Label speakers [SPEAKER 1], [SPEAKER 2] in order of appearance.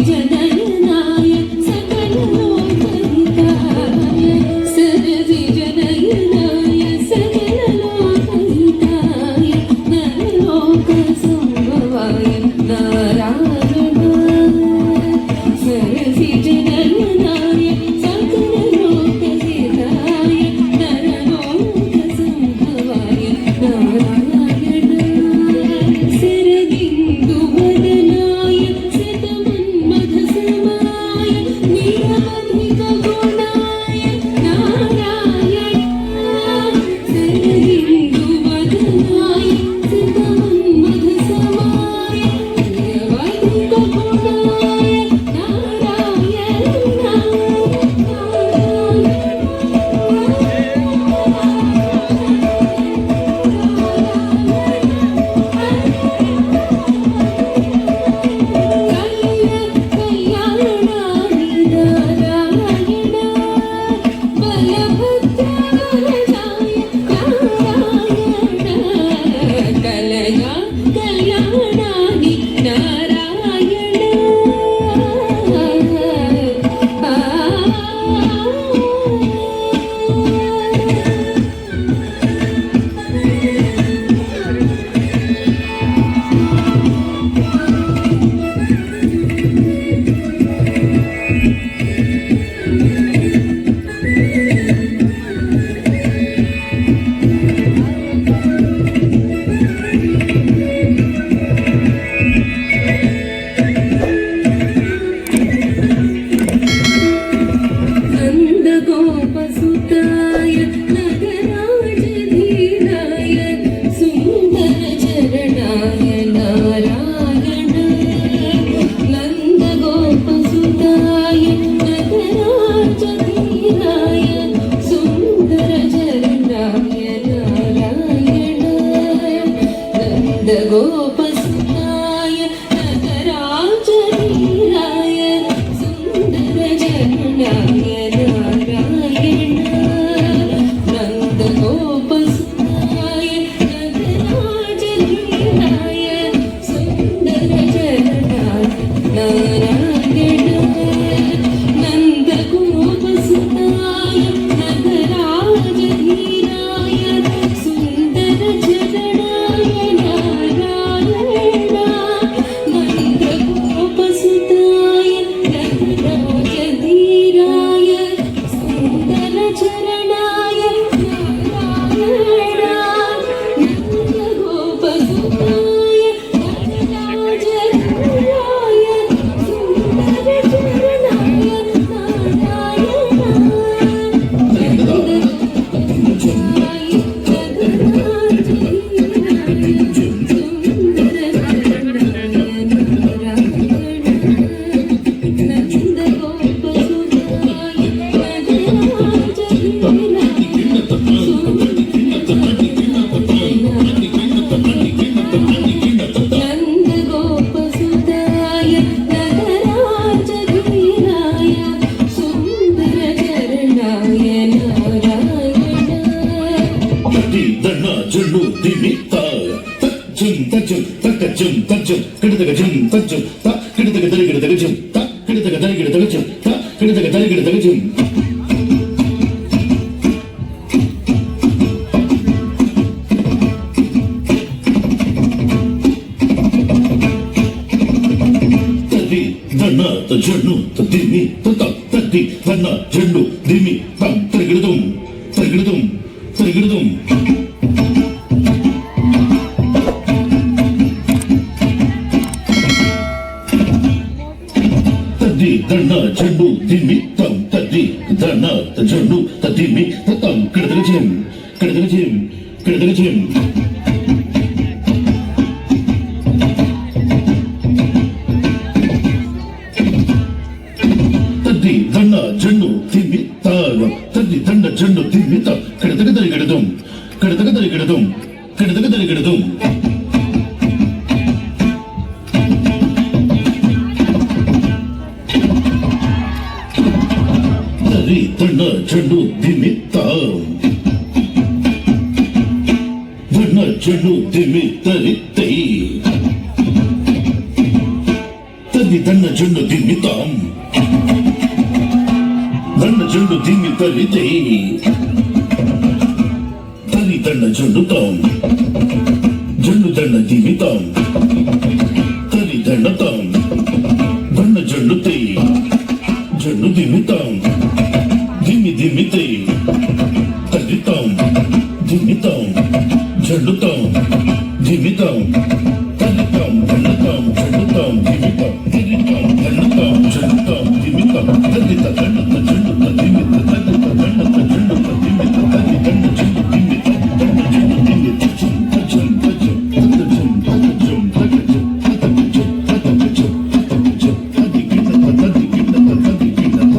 [SPEAKER 1] जनयनाय తజ్జం కిడతగ జం తజ్జం త కిడతగ దరిగిడతగ జం త కిడతగ దరిగిడతగ జం త కిడతగ దరిగిడతగ జం తది దన్న తజను తదిమి తత తది దన్న జన్ను దిమి తం తరిగిడదం తరిగిడదం తరిగిడదం దన్న జండు దిమ్మి తం తది దన్న జండు తదిమి తతం కిడతగ జం కిడతగ జం కిడతగ జం తది దన్న జండు దిమ్మి తావం తది దన్న జండు దిమ్మి త కిడతగ దరిగిడదం కిడతగ దరిగిడదం కిడతగ దరిగిడదం దన్న జండు దిమి తాం దన్న జండు దిమి తరి తై తది దన్న జండు దిమి తాం దన్న జండు దిమి తరి తై తరి దన్న జండు తాం జండు దన్న దిమి తాం తరి దన్న తాం దన్న జండు తై జండు దిమి తాం దిమితే తగ్గితాం దిమితాం జల్లుతాం దిమితాం తగ్గితాం జల్లుతాం జల్లుతాం దిమితాం తిరితాం జల్లుతాం జల్లుతాం దిమితాం తగ్గిత జల్లుత జల్లుత దిమిత తగ్గిత జల్లుత జల్లుత దిమిత తగ్గి దండ జల్లు దిమిత దండ జల్లు దిమిత జం తజం తజం తజం తజం తజం తజం తజం తజం తది గిన్నత తది గిన్నత తది గిన్నత